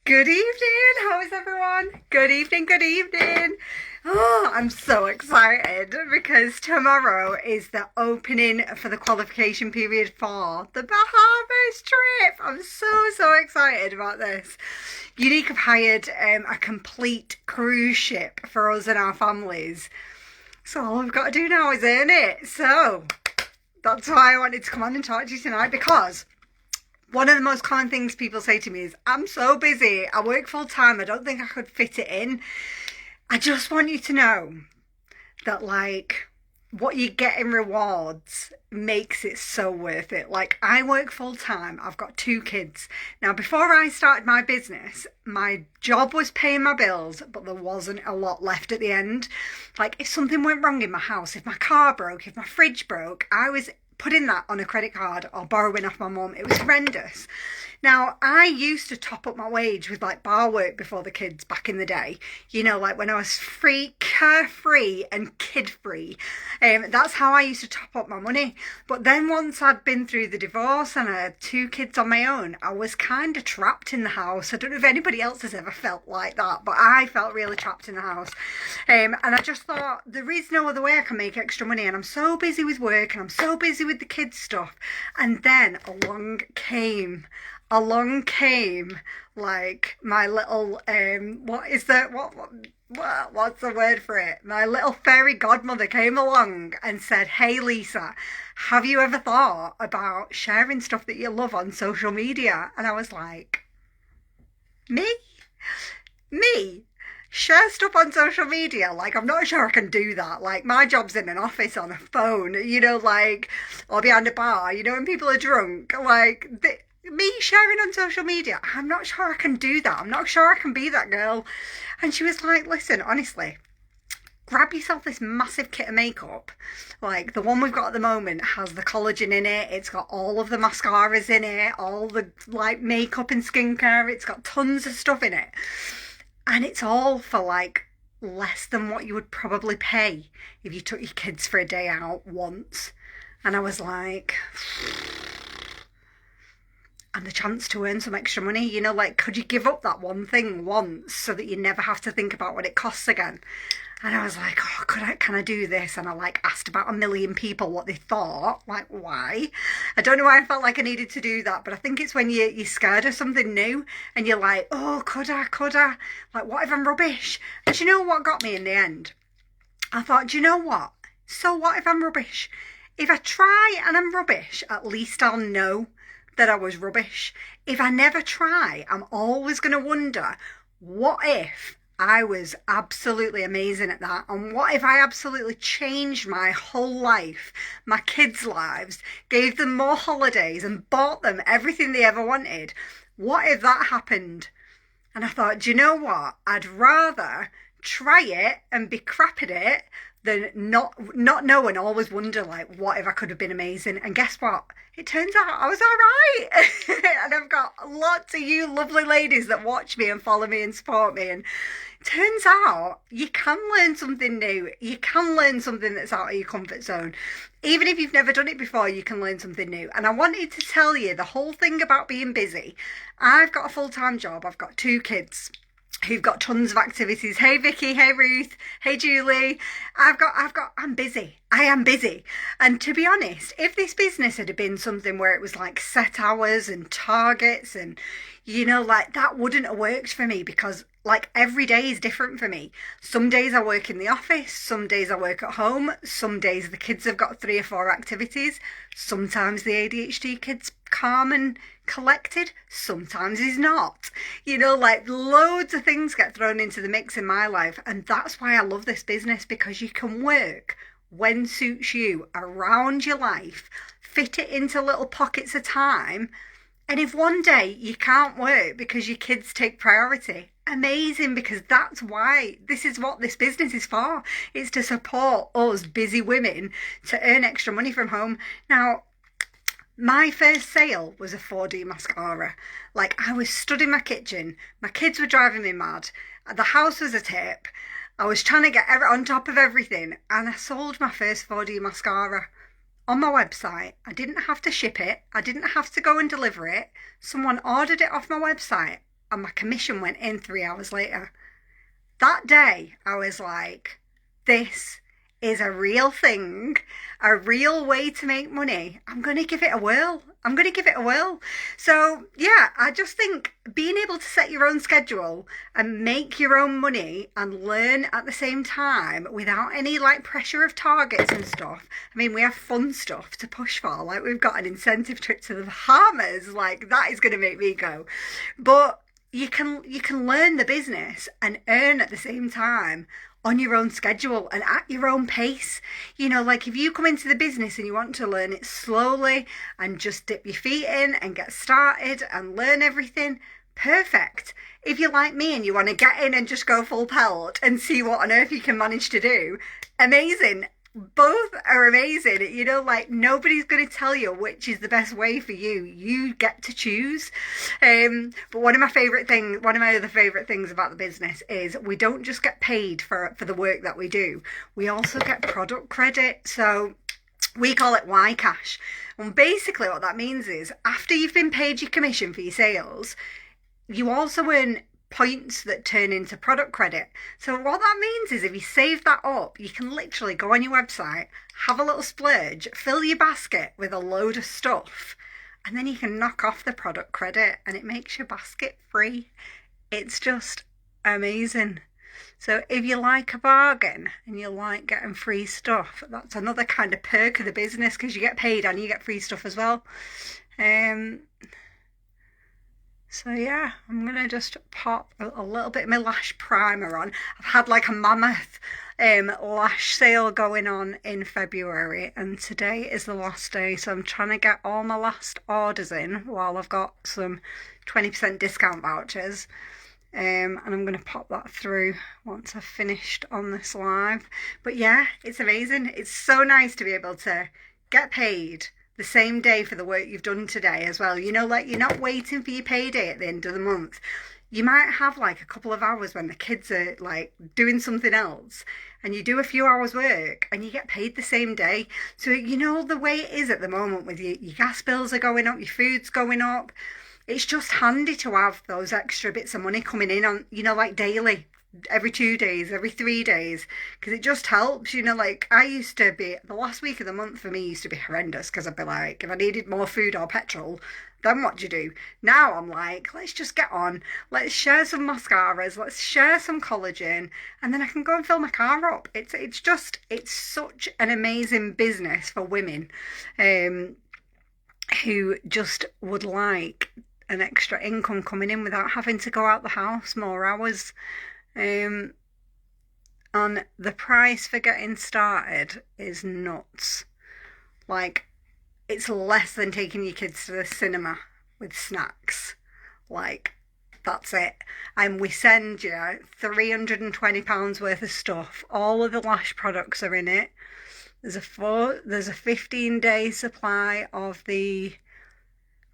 Good evening. How is everyone? Good evening. Good evening. Oh, I'm so excited because tomorrow is the opening for the qualification period for the Bahamas trip. I'm so excited about this. Unique have hired a complete cruise ship for us and our families. So all I've got to do now is earn it. So that's why I wanted to come on and talk to you tonight, because one of the most common things people say to me is, I'm so busy, I work full time, I don't think I could fit it in. I just want you to know that, what you get in rewards makes it so worth it. I work full time, I've got 2 kids. Now, before I started my business, my job was paying my bills, but there wasn't a lot left at the end. If something went wrong in my house, if my car broke, if my fridge broke, I was putting that on a credit card or borrowing off my mum. It was horrendous. Now, I used to top up my wage with bar work before the kids back in the day. When I was free, carefree and kid free. That's how I used to top up my money. But then once I'd been through the divorce and I had 2 kids on my own, I was kind of trapped in the house. I don't know if anybody else has ever felt like that, but I felt really trapped in the house. And I just thought, there is no other way I can make extra money. And I'm so busy with work and I'm so busy with the kids stuff. And then along came my little what's the word for it? My little fairy godmother came along and said, "Hey Lisa, have you ever thought about sharing stuff that you love on social media?" And I was like, me share stuff on social media? I'm not sure I can do that. My job's in an office on a phone, or behind a bar, when people are drunk. Me sharing on social media, I'm not sure I can do that. I'm not sure I can be that girl. And she was like, listen, honestly, grab yourself this massive kit of makeup. The one we've got at the moment has the collagen in it. It's got all of the mascaras in it, all the makeup and skincare. It's got tons of stuff in it. And it's all for less than what you would probably pay if you took your kids for a day out once. And I was like, and the chance to earn some extra money, could you give up that one thing once so that you never have to think about what it costs again? And I was like, oh, can I do this? And I asked about 1 million people what they thought. Why? I don't know why I felt like I needed to do that, but I think it's when you're scared of something new and you're like, oh, could I? What if I'm rubbish? And do you know what got me in the end? I thought, do you know what? So what if I'm rubbish? If I try and I'm rubbish, at least I'll know that I was rubbish. If I never try, I'm always going to wonder, what if I was absolutely amazing at that? And what if I absolutely changed my whole life, my kids' lives, gave them more holidays and bought them everything they ever wanted? What if that happened? And I thought, do you know what? I'd rather try it and be crap at it than not know and always wonder, what if I could have been amazing? And guess what? It turns out I was all right. And I've got lots of you lovely ladies that watch me and follow me and support me. And it turns out you can learn something new. You can learn something that's out of your comfort zone. Even if you've never done it before, you can learn something new. And I wanted to tell you the whole thing about being busy. I've got a full-time job. I've got 2 kids who've got tons of activities. Hey Vicky, hey Ruth, hey Julie. I'm busy. I am busy. And to be honest, if this business had been something where it was set hours and targets and, that wouldn't have worked for me, because every day is different for me. Some days I work in the office, some days I work at home, some days the kids have got 3 or 4 activities. Sometimes the ADHD kid's calm and collected, sometimes he's not. Loads of things get thrown into the mix in my life, and that's why I love this business, because you can work when suits you around your life, fit it into little pockets of time. And if one day you can't work because your kids take priority, amazing, because that's why this is what this business is for. It's to support us busy women to earn extra money from home. Now, my first sale was a 4D mascara. I was stood in my kitchen, my kids were driving me mad, the house was a tip, I was trying to get on top of everything, and I sold my first 4D mascara on my website. I didn't have to ship it, I didn't have to go and deliver it. Someone ordered it off my website and my commission went in 3 hours later. That day, I was like, this is a real thing, a real way to make money. I'm going to give it a whirl. I'm going to give it a whirl. So, yeah, I just think being able to set your own schedule and make your own money and learn at the same time without any like pressure of targets and stuff. I mean, we have fun stuff to push for. Like, we've got an incentive trip to the Bahamas. Like, that is going to make me go. But you can learn the business and earn at the same time on your own schedule and at your own pace. You know, like if you come into the business and you want to learn it slowly and just dip your feet in and get started and learn everything, perfect. If you're like me and you want to get in and just go full pelt and see what on earth you can manage to do, amazing. Both are amazing. You know, like nobody's going to tell you which is the best way for you. You get to choose. But one of my other favourite things about the business is we don't just get paid for the work that we do. We also get product credit. So we call it Y-Cash. And basically what that means is after you've been paid your commission for your sales, you also earn points that turn into product credit. So what that means is if you save that up, you can literally go on your website, have a little splurge, fill your basket with a load of stuff, and then you can knock off the product credit and it makes your basket free. It's just amazing. So if you like a bargain and you like getting free stuff, that's another kind of perk of the business because you get paid and you get free stuff as well. So yeah, I'm going to just pop a little bit of my lash primer on. I've had like a mammoth lash sale going on in February and today is the last day. So I'm trying to get all my last orders in while I've got some 20% discount vouchers. And I'm going to pop that through once I've finished on this live. But yeah, it's amazing. It's so nice to be able to get paid the same day for the work you've done today as well. You know, like you're not waiting for your payday at the end of the month. You might have like a couple of hours when the kids are like doing something else and you do a few hours work and you get paid the same day. So you know the way it is at the moment with your gas bills are going up, your food's going up. It's just handy to have those extra bits of money coming in on, you know, like daily. Every 2 days, every 3 days, because it just helps. You know, like I used to be, the last week of the month for me used to be horrendous because I'd be like, if I needed more food or petrol, then what do you do? Now I'm like, let's just get on, let's share some mascaras, let's share some collagen, and then I can go and fill my car up. It's such an amazing business for women who just would like an extra income coming in without having to go out the house more hours. And the price for getting started is nuts. Like, it's less than taking your kids to the cinema with snacks. Like, that's it. And we send you £320 worth of stuff. All of the lash products are in it. There's a 15-day supply of the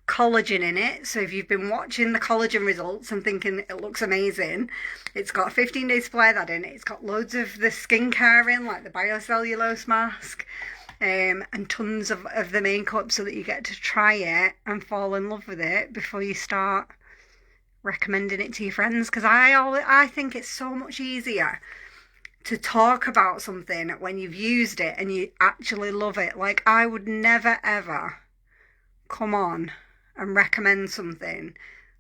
collagen in it. So if you've been watching the collagen results and thinking it looks amazing, it's got a 15-day supply of that in it. It's got loads of the skincare in, like the biocellulose mask, and tons of the makeup so that you get to try it and fall in love with it before you start recommending it to your friends. Because I think it's so much easier to talk about something when you've used it and you actually love it. Like I would never ever come on and recommend something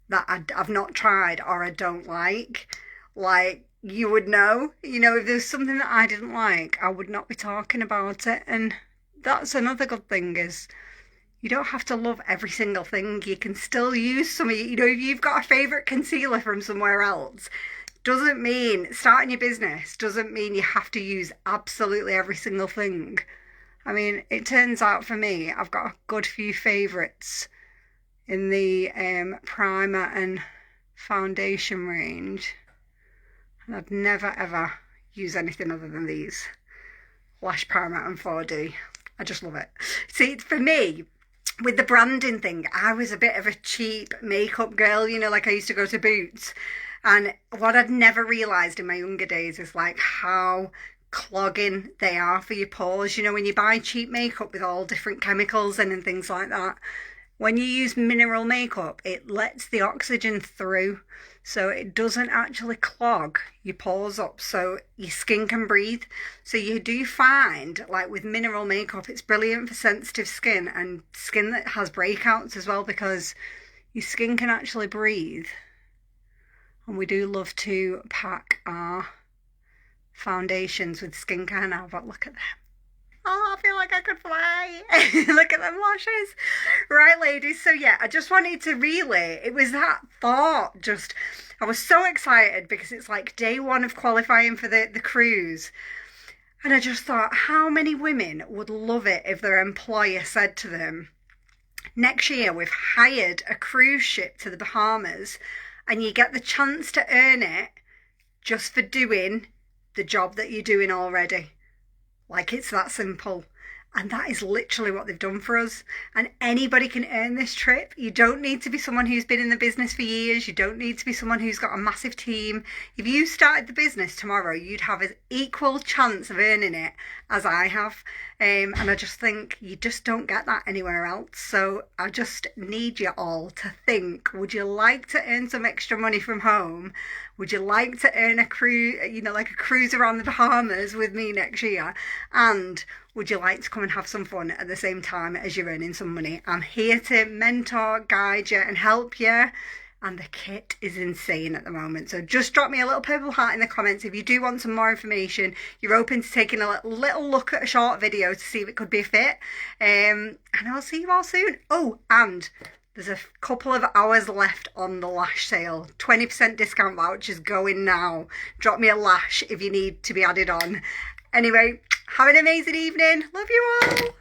that I've not tried or I don't like. Like, you would know, you know, if there's something that I didn't like, I would not be talking about it. And that's another good thing is you don't have to love every single thing. You can still use some of, you know, if you've got a favourite concealer from somewhere else, doesn't mean starting your business doesn't mean you have to use absolutely every single thing. I mean, it turns out for me, I've got a good few favourites in the primer and foundation range. And I'd never ever use anything other than these. Lash primer and 4D. I just love it. See, for me, with the branding thing, I was a bit of a cheap makeup girl, you know, like I used to go to Boots. And what I'd never realised in my younger days is like how clogging they are for your pores. You know, when you buy cheap makeup with all different chemicals in and things like that, When you use mineral makeup, it lets the oxygen through, so it doesn't actually clog your pores up, so your skin can breathe. So you do find, like with mineral makeup, it's brilliant for sensitive skin and skin that has breakouts as well, because your skin can actually breathe. And we do love to pack our foundations with skincare now, but look at them. Oh, I feel like I could fly. Look at them lashes. Right, ladies. So yeah, I just wanted to relay. It was that thought. Just, I was so excited because it's like day one of qualifying for the cruise. And I just thought, how many women would love it if their employer said to them, next year we've hired a cruise ship to the Bahamas and you get the chance to earn it just for doing the job that you're doing already. Like, it's that simple. And that is literally what they've done for us. And anybody can earn this trip. You don't need to be someone who's been in the business for years. You don't need to be someone who's got a massive team. If you started the business tomorrow, you'd have an equal chance of earning it as I have. And I just think you just don't get that anywhere else. So I just need you all to think, would you like to earn some extra money from home? Would you like to earn a cruise, like a cruise around the Bahamas with me next year? And would you like to come and have some fun at the same time as you're earning some money? I'm here to mentor, guide you and help you. And the kit is insane at the moment. So just drop me a little purple heart in the comments if you do want some more information. You're open to taking a little look at a short video to see if it could be a fit. And I'll see you all soon. Oh, and there's a couple of hours left on the lash sale. 20% discount vouchers going now. Drop me a lash if you need to be added on. Anyway, have an amazing evening. Love you all.